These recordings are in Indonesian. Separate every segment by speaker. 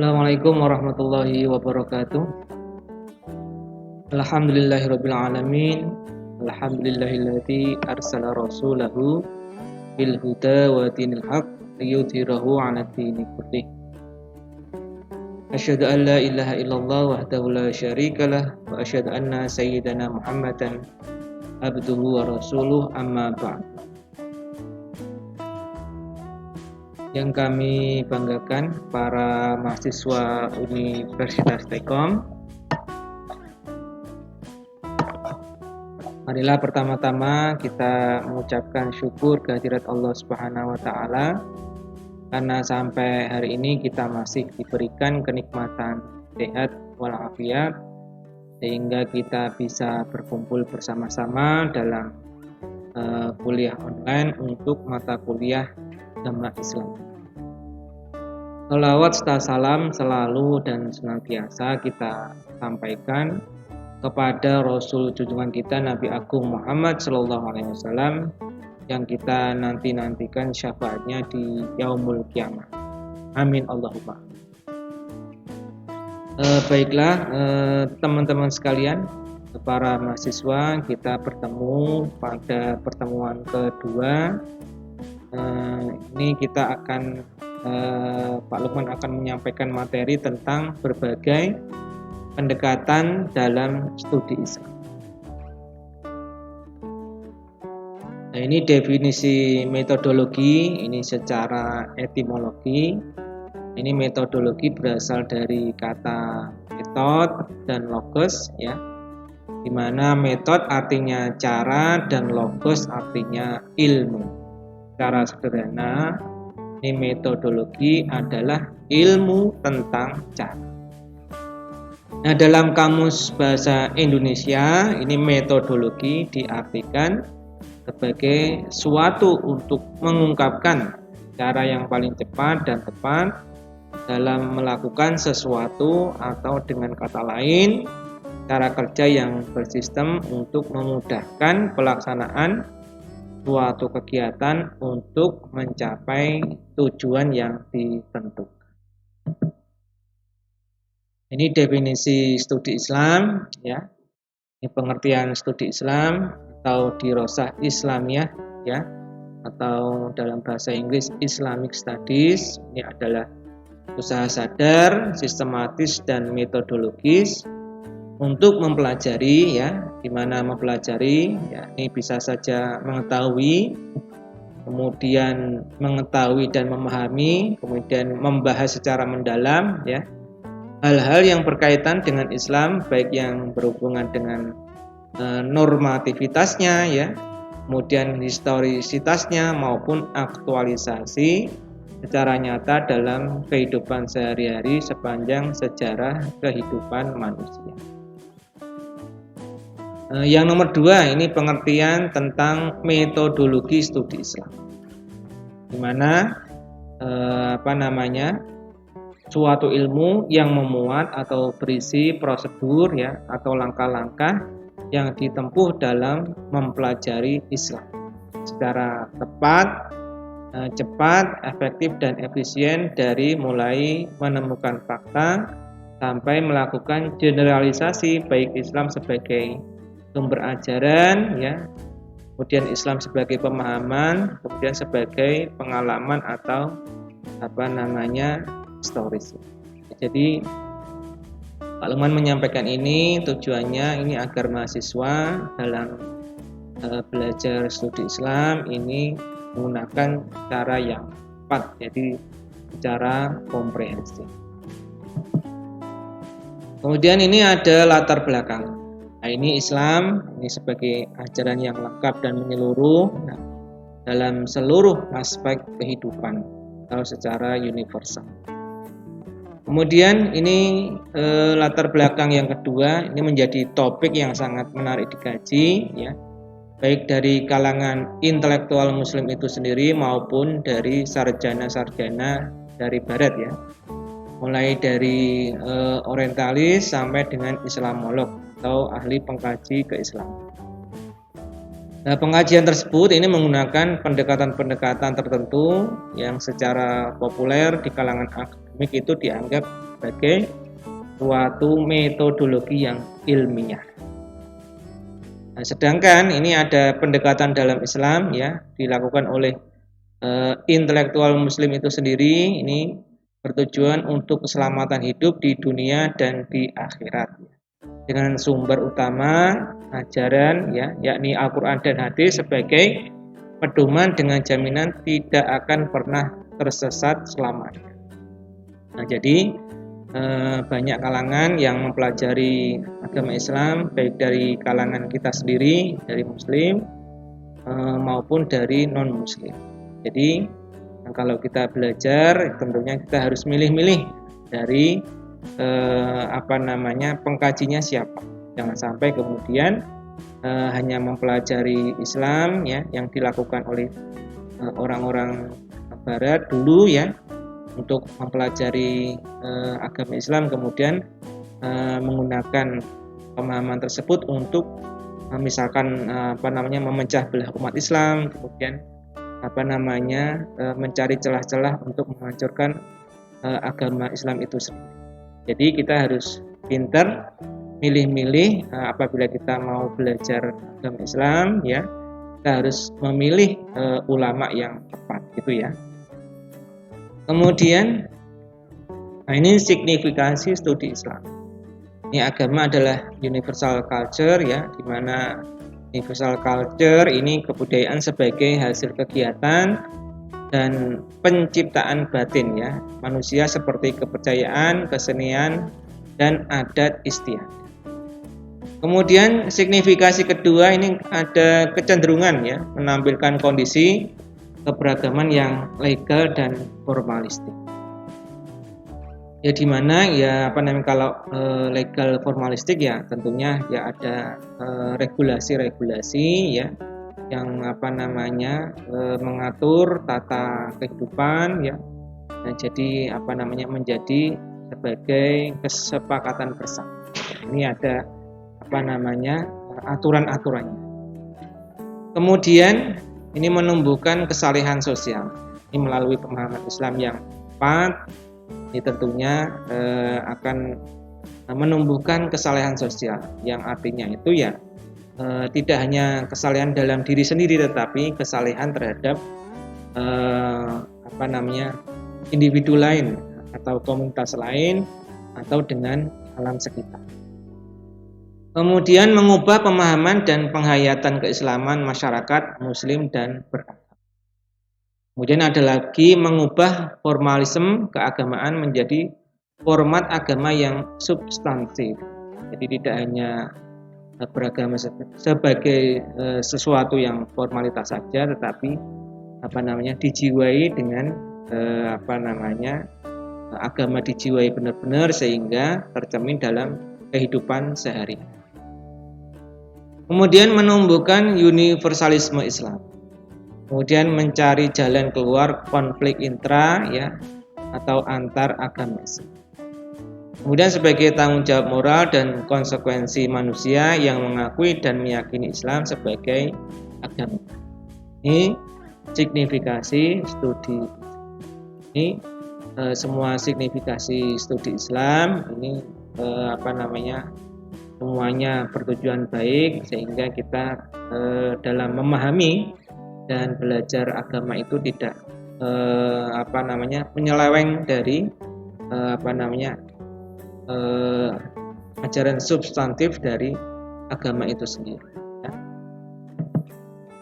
Speaker 1: Assalamualaikum warahmatullahi wabarakatuh. Alhamdulillahirabbil alamin. Alhamdulillahilladzi arsala rasulahu bil huda wa dinil haq liyudhhirahu 'ala dini kullih. Asyhadu an la ilaha illallah wahdahu la syarikalah wa asyhadu anna sayyidana Muhammadan abduhu wa rasuluh, amma ba'd. Yang kami banggakan para mahasiswa Universitas Telkom, marilah pertama-tama kita mengucapkan syukur kehadirat Allah Subhanahu wa taala karena sampai hari ini kita masih diberikan kenikmatan sehat walafiat sehingga kita bisa berkumpul bersama-sama dalam kuliah online untuk mata kuliah agama Islam. Shalawat serta salam selalu dan senantiasa kita sampaikan kepada Rasul junjungan kita Nabi Agung Muhammad Sallallahu Alaihi Wasallam yang kita nantikan syafaatnya di Yaumul Qiyamah. Amin Allahumma. Baiklah teman-teman sekalian, para mahasiswa, kita bertemu pada pertemuan kedua. Ini kita akan Pak Lukman akan menyampaikan materi tentang berbagai pendekatan dalam studi Islam. Nah, ini definisi metodologi, ini secara etimologi. Ini metodologi berasal dari kata metode dan logos, ya. Di mana metode artinya cara dan logos artinya ilmu. Secara sederhana, ini metodologi adalah ilmu tentang cara. Nah, dalam kamus bahasa Indonesia, ini metodologi diartikan sebagai suatu untuk mengungkapkan cara yang paling cepat dan tepat dalam melakukan sesuatu, atau dengan kata lain, cara kerja yang bersistem untuk memudahkan pelaksanaan suatu kegiatan untuk mencapai tujuan yang ditentukan. Ini definisi studi Islam, ya. Ini pengertian studi Islam atau dirosah Islamiyah, ya, atau dalam bahasa Inggris Islamic Studies. Ini adalah usaha sadar, sistematis dan metodologis untuk mempelajari, ya, di mana mempelajari, ya, ini bisa saja mengetahui, kemudian mengetahui dan memahami, kemudian membahas secara mendalam, ya, hal-hal yang berkaitan dengan Islam, baik yang berhubungan dengan normativitasnya, ya, kemudian historisitasnya maupun aktualisasi secara nyata dalam kehidupan sehari-hari sepanjang sejarah kehidupan manusia. Yang nomor 2, ini pengertian tentang metodologi studi Islam, di mana suatu ilmu yang memuat atau berisi prosedur, ya, atau langkah-langkah yang ditempuh dalam mempelajari Islam secara tepat, cepat, efektif dan efisien, dari mulai menemukan fakta sampai melakukan generalisasi, baik Islam sebagai sumber ajaran, ya, kemudian Islam sebagai pemahaman, kemudian sebagai pengalaman atau historis. Jadi Pak Lukman menyampaikan ini tujuannya ini agar mahasiswa dalam belajar studi Islam ini menggunakan cara yang tepat, jadi secara komprehensif. Kemudian ini ada latar belakang. Nah, ini Islam, ini sebagai ajaran yang lengkap dan menyeluruh, nah, dalam seluruh aspek kehidupan atau secara universal. Kemudian ini latar belakang yang kedua, ini menjadi topik yang sangat menarik dikaji, ya, baik dari kalangan intelektual Muslim itu sendiri maupun dari sarjana-sarjana dari Barat, ya, mulai dari orientalis sampai dengan Islamolog atau ahli pengkaji keislaman. Nah, pengkajian tersebut ini menggunakan pendekatan-pendekatan tertentu yang secara populer di kalangan akademik itu dianggap sebagai suatu metodologi yang ilmiah. Nah, sedangkan ini ada pendekatan dalam Islam ya, dilakukan oleh intelektual muslim itu sendiri, ini bertujuan untuk keselamatan hidup di dunia dan di akhirat. Dengan sumber utama ajaran ya, yakni Al-Qur'an dan hadis sebagai pedoman dengan jaminan tidak akan pernah tersesat selamanya. Nah, jadi banyak kalangan yang mempelajari agama Islam, baik dari kalangan kita sendiri, dari muslim maupun dari non-muslim. Jadi kalau kita belajar, tentunya kita harus milih-milih dari pengkajinya siapa. Jangan sampai kemudian hanya mempelajari Islam ya, yang dilakukan oleh orang-orang Barat dulu ya, untuk mempelajari agama Islam, kemudian menggunakan pemahaman tersebut untuk misalkan memecah belah umat Islam, kemudian mencari celah-celah untuk menghancurkan agama Islam itu sendiri. Jadi kita harus pintar milih-milih apabila kita mau belajar agama Islam ya, kita harus memilih ulama yang tepat gitu ya. Kemudian ini signifikansi studi Islam. Ini agama adalah universal culture ya, di mana universal culture ini kebudayaan sebagai hasil kegiatan dan penciptaan batin ya, manusia seperti kepercayaan, kesenian, dan adat istiadat. Kemudian signifikasi kedua ini ada kecenderungan ya, menampilkan kondisi keberagaman yang legal dan formalistik. Ya di mana ya kalau legal formalistik ya tentunya ya ada regulasi-regulasi ya yang mengatur tata kehidupan ya. Nah, jadi menjadi sebagai kesepakatan bersama. Ini ada aturan-aturannya. Kemudian ini menumbuhkan kesalehan sosial. Ini melalui pemahaman Islam yang tepat, ini tentunya akan menumbuhkan kesalehan sosial, yang artinya itu ya tidak hanya kesalehan dalam diri sendiri, tetapi kesalehan terhadap individu lain atau komunitas lain atau dengan alam sekitar. Kemudian mengubah pemahaman dan penghayatan keislaman masyarakat muslim dan beragama. Kemudian ada lagi mengubah formalisme keagamaan menjadi format agama yang substantif. Jadi tidak hanya beragama sebagai sesuatu yang formalitas saja, tetapi dijiwai dengan agama dijiwai benar-benar sehingga tercermin dalam kehidupan sehari. Kemudian menumbuhkan universalisme Islam. Kemudian mencari jalan keluar konflik intra ya atau antar agama Islam. Kemudian sebagai tanggung jawab moral dan konsekuensi manusia yang mengakui dan meyakini Islam sebagai agama. Ini signifikasi studi. Ini semua signifikasi studi Islam ini semuanya bertujuan baik sehingga kita dalam memahami dan belajar agama itu tidak menyeleweng dari ajaran substantif dari agama itu sendiri ya.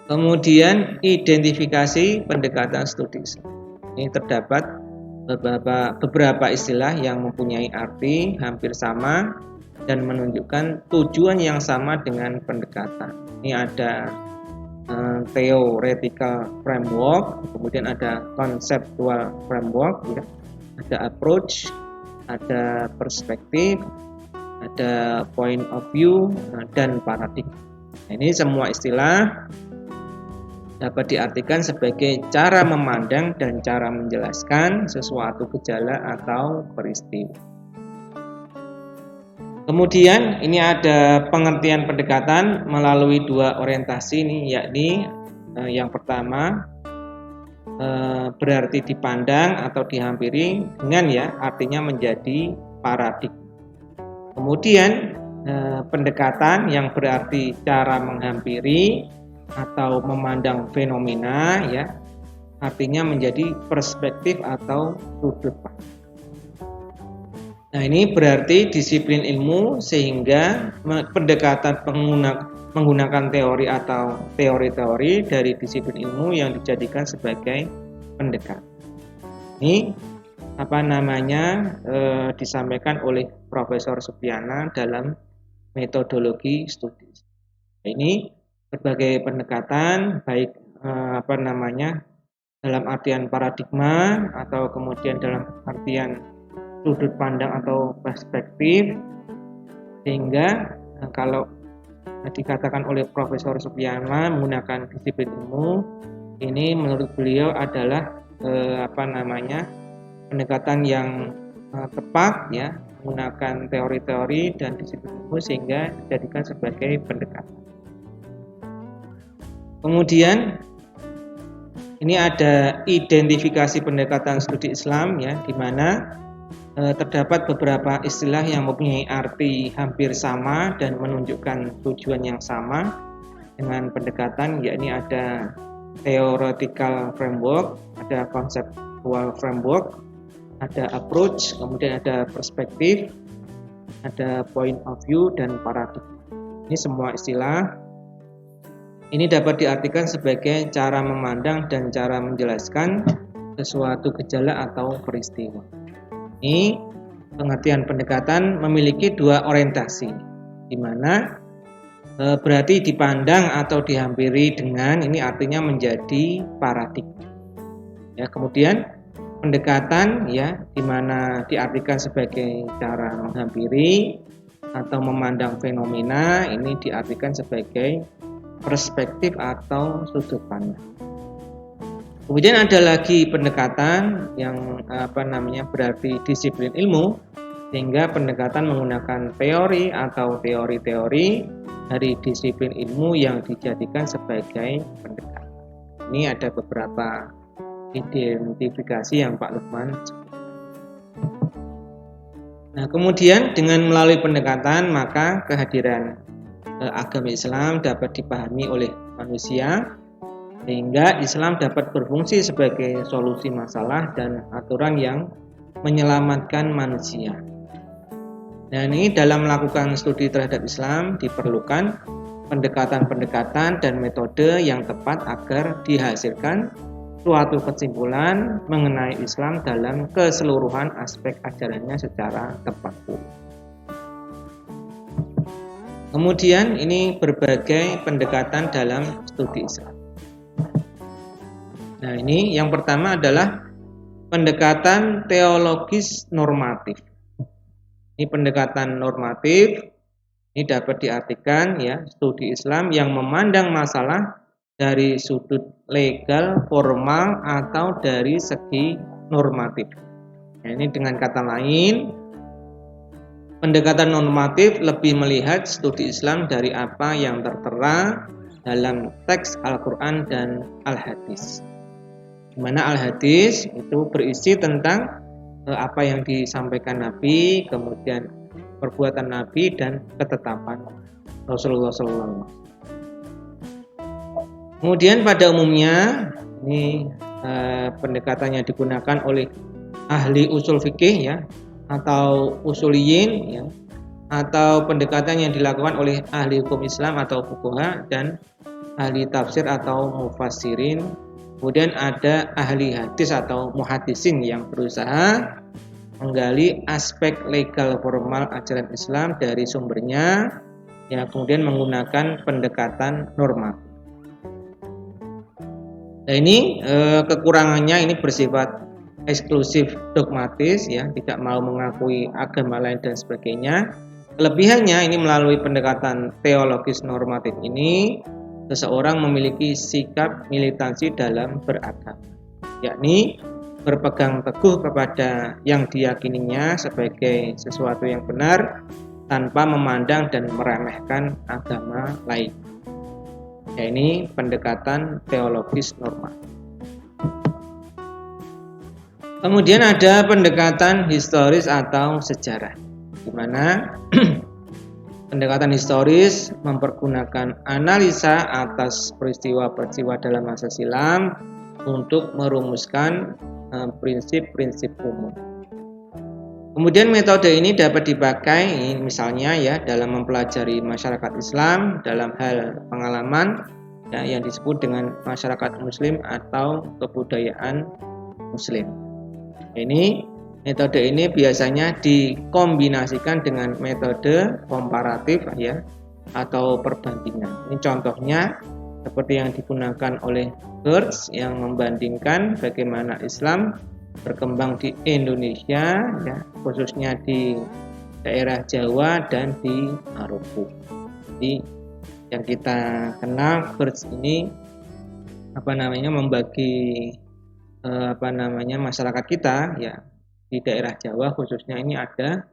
Speaker 1: Kemudian identifikasi pendekatan studi Islam. Ini terdapat beberapa istilah yang mempunyai arti hampir sama dan menunjukkan tujuan yang sama dengan pendekatan. Ini ada theoretical framework, kemudian ada conceptual framework, ya. Ada approach, ada perspektif, ada point of view, dan paradigma. Ini semua istilah dapat diartikan sebagai cara memandang dan cara menjelaskan sesuatu gejala atau peristiwa. Kemudian ini ada pengertian pendekatan melalui dua orientasi ini, yakni yang pertama berarti dipandang atau dihampiri dengan ya artinya menjadi paradigma. Kemudian pendekatan yang berarti cara menghampiri atau memandang fenomena ya artinya menjadi perspektif atau sudut pandang. Nah, ini berarti disiplin ilmu sehingga pendekatan menggunakan teori atau teori-teori dari disiplin ilmu yang dijadikan sebagai pendekatan. Ini disampaikan oleh Profesor Supiana dalam metodologi studi. Ini berbagai pendekatan baik dalam artian paradigma atau kemudian dalam artian sudut pandang atau perspektif, sehingga kalau dikatakan oleh Profesor Supiana menggunakan disiplin ilmu ini menurut beliau adalah pendekatan yang tepat ya, menggunakan teori-teori dan disiplin ilmu sehingga dijadikan sebagai pendekatan. Kemudian ini ada identifikasi pendekatan studi Islam ya, di mana terdapat beberapa istilah yang mempunyai arti hampir sama dan menunjukkan tujuan yang sama dengan pendekatan, yakni ada theoretical framework, ada conceptual framework, ada approach, kemudian ada perspektif, ada point of view, dan paradigma. Ini semua istilah ini dapat diartikan sebagai cara memandang dan cara menjelaskan sesuatu gejala atau peristiwa. Ini pengertian pendekatan memiliki dua orientasi, di mana berarti dipandang atau dihampiri dengan, ini artinya menjadi paradigma. Ya, kemudian pendekatan ya, di mana diartikan sebagai cara menghampiri atau memandang fenomena, ini diartikan sebagai perspektif atau sudut pandang. Kemudian ada lagi pendekatan yang berarti disiplin ilmu, sehingga pendekatan menggunakan teori atau teori-teori dari disiplin ilmu yang dijadikan sebagai pendekatan. Ini ada beberapa identifikasi yang Pak Lukman sebutkan. Nah, kemudian dengan melalui pendekatan maka kehadiran agama Islam dapat dipahami oleh manusia, sehingga Islam dapat berfungsi sebagai solusi masalah dan aturan yang menyelamatkan manusia. Dan ini dalam melakukan studi terhadap Islam diperlukan pendekatan-pendekatan dan metode yang tepat agar dihasilkan suatu kesimpulan mengenai Islam dalam keseluruhan aspek ajarannya secara tepat pula. Kemudian ini berbagai pendekatan dalam studi Islam. Nah, ini yang pertama adalah pendekatan teologis normatif. Ini pendekatan normatif ini dapat diartikan ya, studi Islam yang memandang masalah dari sudut legal, formal atau dari segi normatif. Nah, ini dengan kata lain, pendekatan normatif lebih melihat studi Islam dari apa yang tertera dalam teks Al-Quran dan Al-Hadis. Di mana Al-Hadis itu berisi tentang apa yang disampaikan Nabi, kemudian perbuatan Nabi dan ketetapan Rasulullah SAW. Kemudian pada umumnya ini pendekatannya digunakan oleh ahli usul fikih ya, atau usuliyin ya, atau pendekatan yang dilakukan oleh ahli hukum Islam atau fuqaha dan ahli tafsir atau mufassirin. Kemudian ada ahli hadis atau muhaddisin yang berusaha menggali aspek legal formal ajaran Islam dari sumbernya, ya, kemudian menggunakan pendekatan normatif. Nah, ini kekurangannya ini bersifat eksklusif dogmatis, ya, tidak mau mengakui agama lain dan sebagainya. Kelebihannya ini melalui pendekatan teologis normatif ini, seseorang memiliki sikap militansi dalam beragama, yakni berpegang teguh kepada yang diyakininya sebagai sesuatu yang benar tanpa memandang dan meremehkan agama lain. Ya, ini pendekatan teologis normatif. Kemudian ada pendekatan historis atau sejarah, di mana pendekatan historis mempergunakan analisa atas peristiwa-peristiwa dalam masa silam untuk merumuskan prinsip-prinsip umum. Kemudian metode ini dapat dipakai misalnya ya dalam mempelajari masyarakat Islam dalam hal pengalaman ya, yang disebut dengan masyarakat Muslim atau kebudayaan Muslim. Ini metode ini biasanya dikombinasikan dengan metode komparatif ya atau perbandingan. Ini contohnya seperti yang digunakan oleh Kurtz yang membandingkan bagaimana Islam berkembang di Indonesia ya, khususnya di daerah Jawa dan di Maluku. Jadi yang kita kenal Kurtz ini membagi masyarakat kita ya di daerah Jawa khususnya ini ada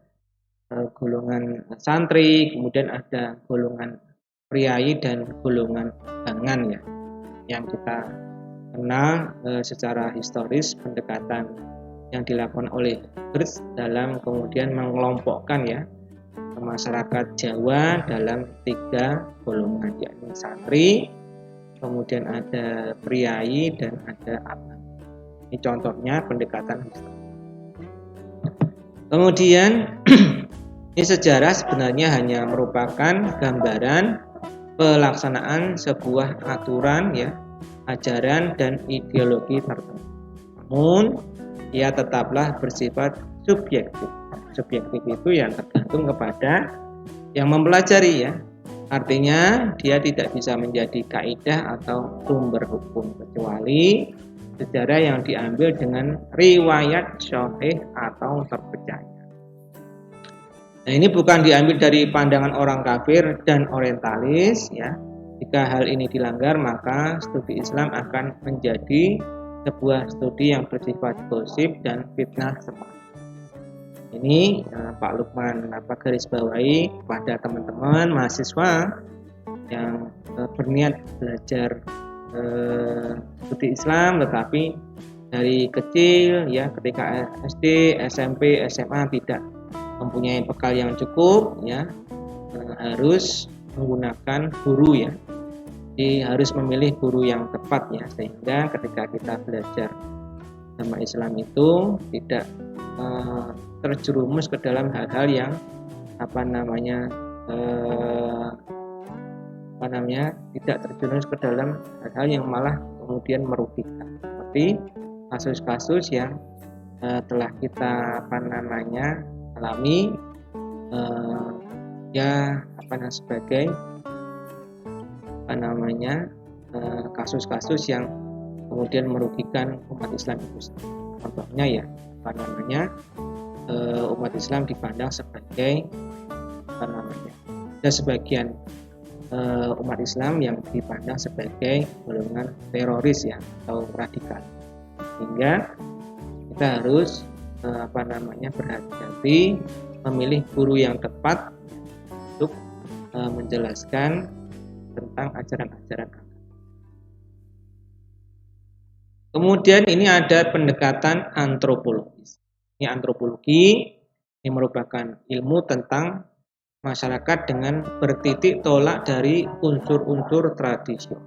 Speaker 1: golongan santri, kemudian ada golongan priai dan golongan abangan ya, yang kita kenal secara historis pendekatan yang dilakukan oleh Kurtz dalam kemudian mengelompokkan ya masyarakat Jawa dalam 3 golongan, yakni santri, kemudian ada priai dan ada abangan. Ini contohnya pendekatan historis. Kemudian ini sejarah sebenarnya hanya merupakan gambaran pelaksanaan sebuah aturan ya, ajaran dan ideologi tertentu. Namun ia tetaplah bersifat subjektif. Subjektif itu yang tergantung kepada yang mempelajari ya. Artinya dia tidak bisa menjadi kaidah atau sumber hukum kecuali sejarah yang diambil dengan riwayat sahih atau terpercaya. Nah, ini bukan diambil dari pandangan orang kafir dan orientalis ya. Jika hal ini dilanggar, maka studi Islam akan menjadi sebuah studi yang bersifat gosip dan fitnah semata. Ini Pak Lukman garis bawahi kepada teman-teman mahasiswa yang berniat belajar studi Islam, tetapi dari kecil ya ketika SD, SMP, SMA tidak mempunyai bekal yang cukup ya, harus menggunakan guru ya. Jadi harus memilih guru yang tepat ya, sehingga ketika kita belajar agama Islam itu tidak terjerumus ke dalam hal-hal yang tidak terjerumus ke dalam hal-hal yang malah kemudian merugikan, seperti kasus-kasus yang telah kita alami sebagai kasus-kasus yang kemudian merugikan umat Islam itu sendiri. Contohnya ya umat Islam dipandang sebagai ada sebagian umat Islam yang dipandang sebagai golongan teroris ya atau radikal, sehingga kita harus berhati-hati memilih guru yang tepat untuk menjelaskan tentang ajaran-ajaran agama. Kemudian ini ada pendekatan antropologis. Ini antropologi, ini merupakan ilmu tentang masyarakat dengan bertitik tolak dari unsur-unsur tradisional.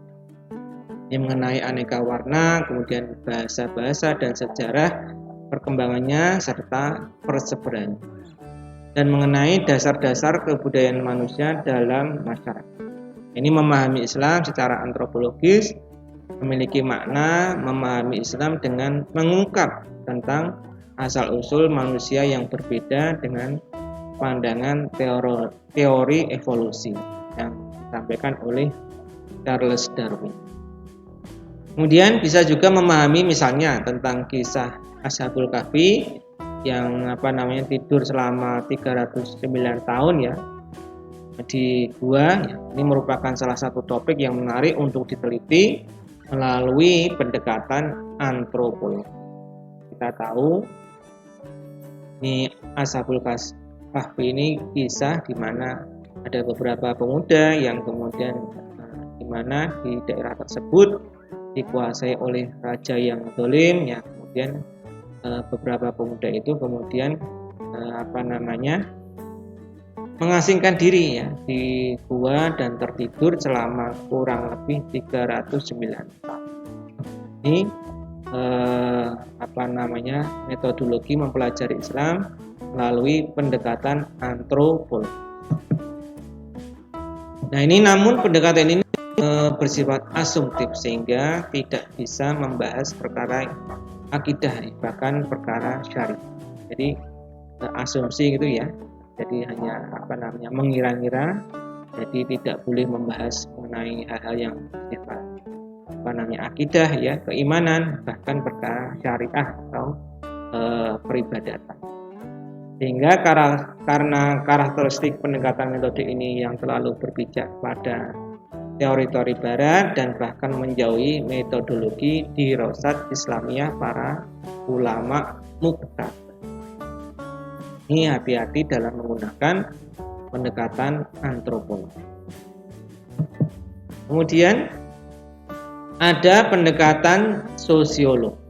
Speaker 1: Ini mengenai aneka warna, kemudian bahasa-bahasa dan sejarah perkembangannya serta persebarannya, dan mengenai dasar-dasar kebudayaan manusia dalam masyarakat. Ini memahami Islam secara antropologis memiliki makna memahami Islam dengan mengungkap tentang asal-usul manusia yang berbeda dengan pandangan teori evolusi yang disampaikan oleh Charles Darwin. Kemudian bisa juga memahami misalnya tentang kisah Ashabul Kahfi yang tidur selama 309 tahun ya di gua. Ini merupakan salah satu topik yang menarik untuk diteliti melalui pendekatan antropologi. Kita tahu ini Ashabul Kahfi ini kisah di mana ada beberapa pemuda yang kemudian di mana di daerah tersebut dikuasai oleh raja yang zalim ya, kemudian beberapa pemuda itu kemudian mengasingkan diri ya di gua dan tertidur selama kurang lebih 309 tahun. Ini metodologi mempelajari Islam melalui pendekatan antropologi. Nah, ini namun pendekatan ini bersifat asumtif sehingga tidak bisa membahas perkara akidah, bahkan perkara syariat. Jadi asumsi gitu ya. Jadi hanya mengira-ngira. Jadi tidak boleh membahas mengenai hal-hal yang bersifat akidah ya, keimanan, bahkan perkara syariah atau peribadatan. Sehingga karena karakteristik pendekatan metode ini yang terlalu berpijak pada teori-teori barat dan bahkan menjauhi metodologi dirosat Islamiyah para ulama muqtabar. Ini hati-hati dalam menggunakan pendekatan antropologi. Kemudian ada pendekatan sosiolog.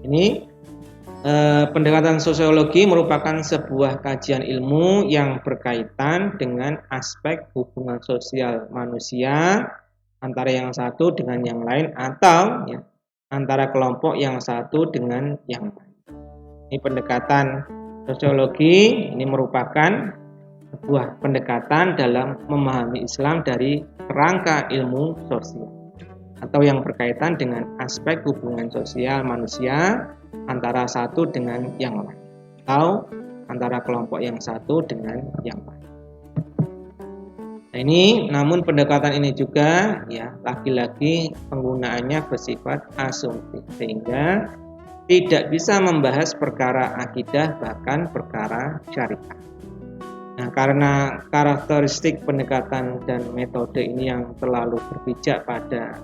Speaker 1: Ini pendekatan sosiologi merupakan sebuah kajian ilmu yang berkaitan dengan aspek hubungan sosial manusia antara yang satu dengan yang lain atau ya, antara kelompok yang satu dengan yang lain. Ini pendekatan sosiologi ini merupakan sebuah pendekatan dalam memahami Islam dari kerangka ilmu sosial atau yang berkaitan dengan aspek hubungan sosial manusia antara satu dengan yang lain atau antara kelompok yang satu dengan yang lain. Nah, ini namun pendekatan ini juga ya lagi-lagi penggunaannya bersifat asumtif sehingga tidak bisa membahas perkara akidah bahkan perkara syariah. Nah, karena karakteristik pendekatan dan metode ini yang terlalu berpijak pada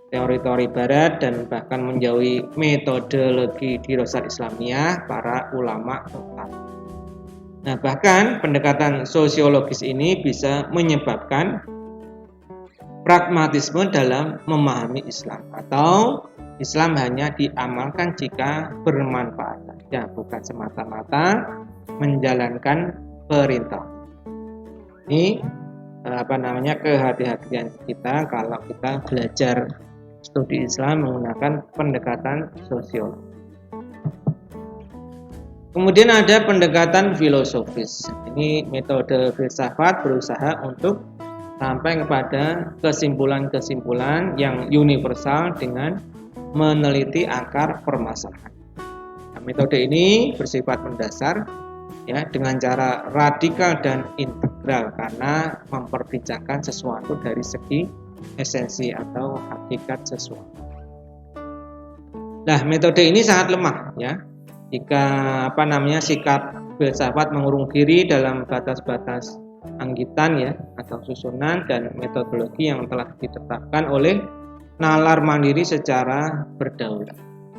Speaker 1: teori-teori barat dan bahkan menjauhi metodologi dirosat Islamiyah para ulama muqtabar. Nah, bahkan pendekatan sosiologis ini bisa menyebabkan pragmatisme dalam memahami Islam atau Islam hanya diamalkan jika bermanfaat saja, bukan semata-mata menjalankan perintah. Ini kehati-hatian kita kalau kita belajar studi Islam menggunakan pendekatan sosiologi. Kemudian ada pendekatan filosofis. Ini metode filsafat berusaha untuk sampai kepada kesimpulan-kesimpulan yang universal dengan meneliti akar permasalahan. Nah, metode ini bersifat mendasar ya dengan cara radikal dan integral karena memperbincangkan sesuatu dari segi esensi atau hakikat sesuatu. Nah, metode ini sangat lemah ya jika sikap filsafat mengurung diri dalam batas-batas anggitan ya atau susunan dan metodologi yang telah ditetapkan oleh nalar mandiri secara berdaulat.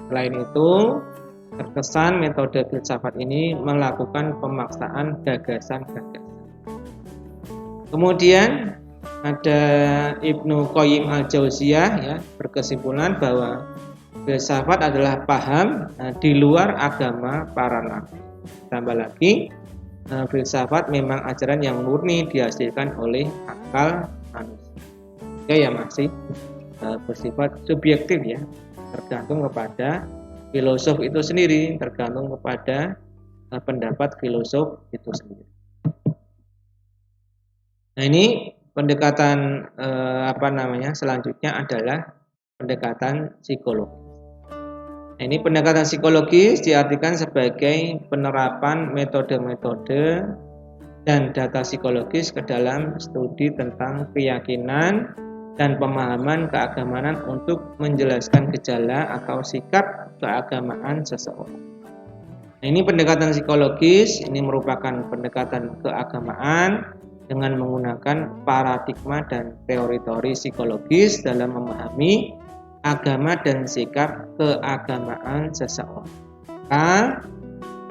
Speaker 1: Selain itu, terkesan metode filsafat ini melakukan pemaksaan gagasan-gagasan. Kemudian ada Ibnu Qayyim al-Jauziyah ya berkesimpulan bahwa filsafat adalah paham di luar agama para nabi. Tambah lagi, filsafat memang ajaran yang murni dihasilkan oleh akal manusia. Ya masih bersifat subjektif ya, tergantung kepada filosof itu sendiri, tergantung kepada pendapat filosof itu sendiri. Nah, ini pendekatan selanjutnya adalah pendekatan psikologis. Nah, ini pendekatan psikologis diartikan sebagai penerapan metode-metode dan data psikologis ke dalam studi tentang keyakinan dan pemahaman keagamaan untuk menjelaskan gejala atau sikap keagamaan seseorang. Nah, ini pendekatan psikologis ini merupakan pendekatan keagamaan dengan menggunakan paradigma dan teori-teori psikologis dalam memahami agama dan sikap keagamaan seseorang. Maka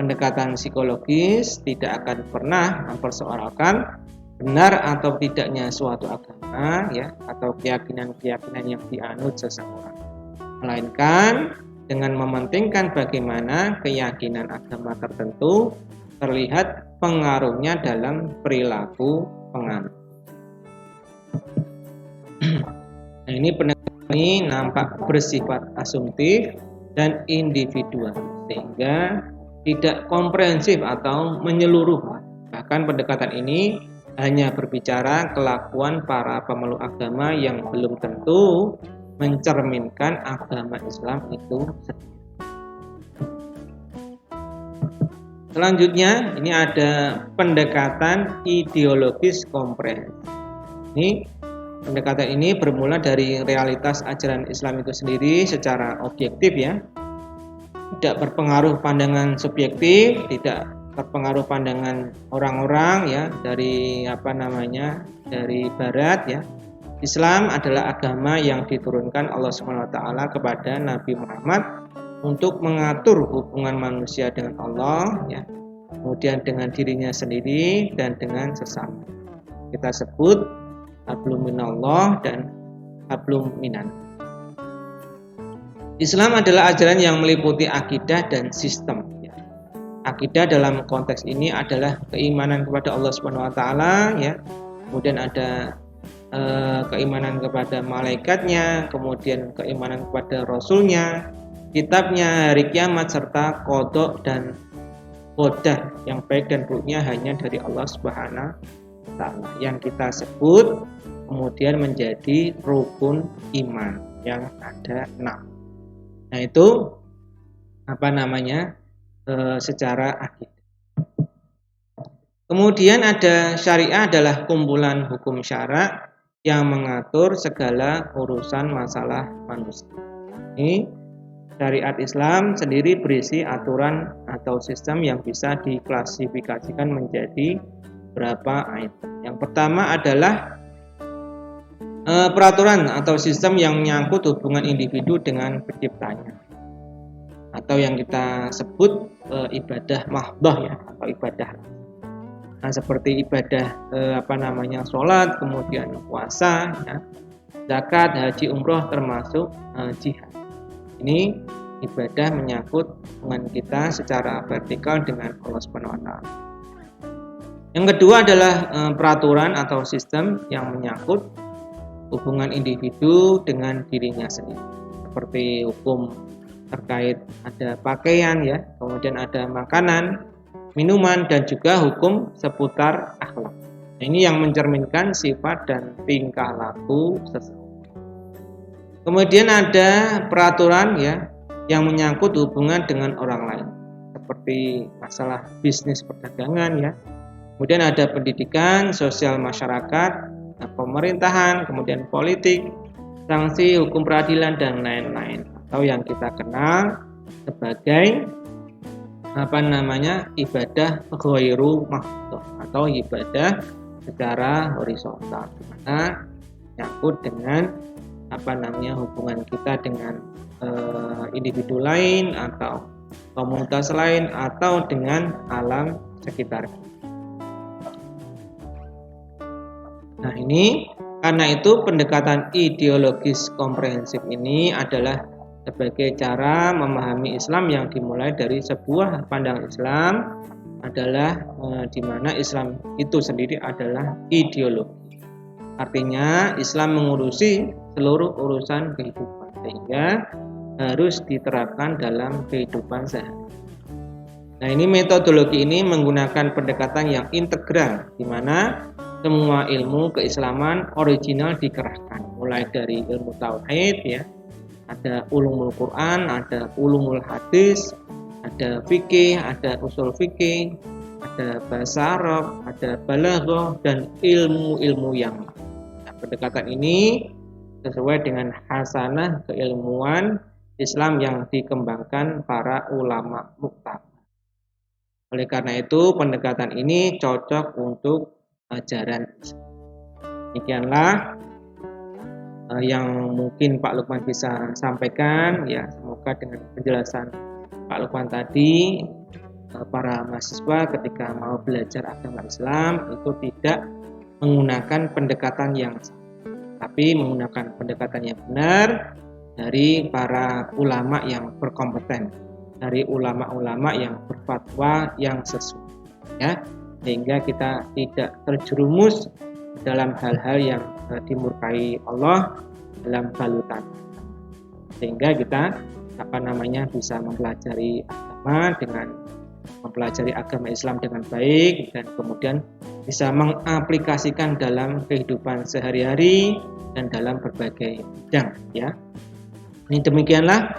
Speaker 1: pendekatan psikologis tidak akan pernah mempersoalkan benar atau tidaknya suatu agama ya atau keyakinan-keyakinan yang dianut seseorang. melainkan dengan mementingkan bagaimana keyakinan agama tertentu terlihat pengaruhnya dalam perilaku penganut. Nah, ini pendekatan ini nampak bersifat asumtif dan individual, sehingga tidak komprehensif atau menyeluruh. Bahkan pendekatan ini hanya berbicara kelakuan para pemeluk agama yang belum tentu mencerminkan agama Islam itu sendiri. Selanjutnya, ini ada pendekatan ideologis komprehensif. Ini pendekatan ini bermula dari realitas ajaran Islam itu sendiri secara objektif ya. Tidak berpengaruh pandangan subjektif, tidak terpengaruh pandangan orang-orang ya dari dari barat ya. Islam adalah agama yang diturunkan Allah SWT kepada Nabi Muhammad untuk mengatur hubungan manusia dengan Allah ya, kemudian dengan dirinya sendiri dan dengan sesama. Kita sebut hablum minallah dan hablum minan. Islam adalah ajaran yang meliputi akidah dan sistem ya. Akidah dalam konteks ini adalah keimanan kepada Allah SWT ya. Kemudian ada keimanan kepada malaikatnya, kemudian keimanan kepada rasulnya, kitabnya, hari kiamat, serta qada dan qadah yang baik dan buruknya hanya dari Allah Subhanahu wa taala yang kita sebut kemudian menjadi rukun iman yang ada 6. Nah, itu secara akidah. Kemudian ada syariah adalah kumpulan hukum syara yang mengatur segala urusan masalah manusia. Ini syariat Islam sendiri berisi aturan atau sistem yang bisa diklasifikasikan menjadi beberapa item. Yang pertama adalah peraturan atau sistem yang menyangkut hubungan individu dengan penciptanya, atau yang kita sebut ibadah mahdhah ya, atau ibadah. Nah, seperti ibadah sholat, kemudian puasa, ya, zakat, haji, umroh, termasuk jihad. Ini ibadah menyangkut hubungan kita secara vertikal dengan Allah Subhanahu wa taala. Yang kedua adalah peraturan atau sistem yang menyangkut hubungan individu dengan dirinya sendiri. Seperti hukum terkait ada pakaian ya, kemudian ada makanan, minuman, dan juga hukum seputar akhlak. Nah, ini yang mencerminkan sifat dan tingkah laku seseorang. Kemudian ada peraturan ya yang menyangkut hubungan dengan orang lain, seperti masalah bisnis perdagangan ya. Kemudian ada pendidikan, sosial masyarakat, pemerintahan, kemudian politik, sanksi, hukum peradilan, dan lain-lain, atau yang kita kenal sebagai ibadah ghairu mahdhah atau ibadah secara horizontal, di mana menyangkut dengan hubungan kita dengan individu lain atau komunitas lain atau dengan alam sekitar kita. Nah, ini karena itu pendekatan ideologis komprehensif ini adalah sebagai cara memahami Islam yang dimulai dari sebuah pandangan Islam adalah di mana Islam itu sendiri adalah ideologi. Artinya Islam mengurusi seluruh urusan kehidupan sehingga harus diterapkan dalam kehidupan sehari. Nah, ini metodologi ini menggunakan pendekatan yang integral di mana semua ilmu keislaman original dikerahkan, mulai dari ilmu tauhid ya, ada ulumul Quran, ada ulumul hadis, ada fikih, ada usul fikih, ada bahasa Arab, ada balaghah, dan ilmu-ilmu yang lain. Nah, pendekatan ini sesuai dengan hasanah keilmuan Islam yang dikembangkan para ulama muktabar. Oleh karena itu, pendekatan ini cocok untuk ajaran Islam. Demikianlah yang mungkin Pak Lukman bisa sampaikan ya. Semoga dengan penjelasan Pak Lukman tadi para mahasiswa ketika mau belajar agama Islam itu tidak menggunakan pendekatan yang salah, tapi menggunakan pendekatan yang benar dari para ulama yang berkompeten, dari ulama-ulama yang berfatwa yang sesuai, ya, sehingga kita tidak terjerumus dalam hal-hal yang dimurkai Allah dalam balutan, sehingga kita bisa mempelajari agama Islam dengan baik, dan kemudian bisa mengaplikasikan dalam kehidupan sehari-hari dan dalam berbagai bidang, ya. Ini demikianlah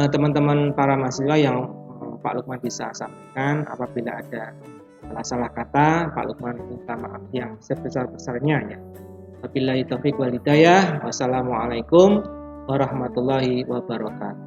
Speaker 1: teman-teman para mahasiswa yang Pak Lukman bisa sampaikan. Apabila ada salah kata, Pak Lukman minta maaf yang sebesar-besarnya, ya. Wabillahi taufiq wal hidayah. Wassalamualaikum warahmatullahi wabarakatuh.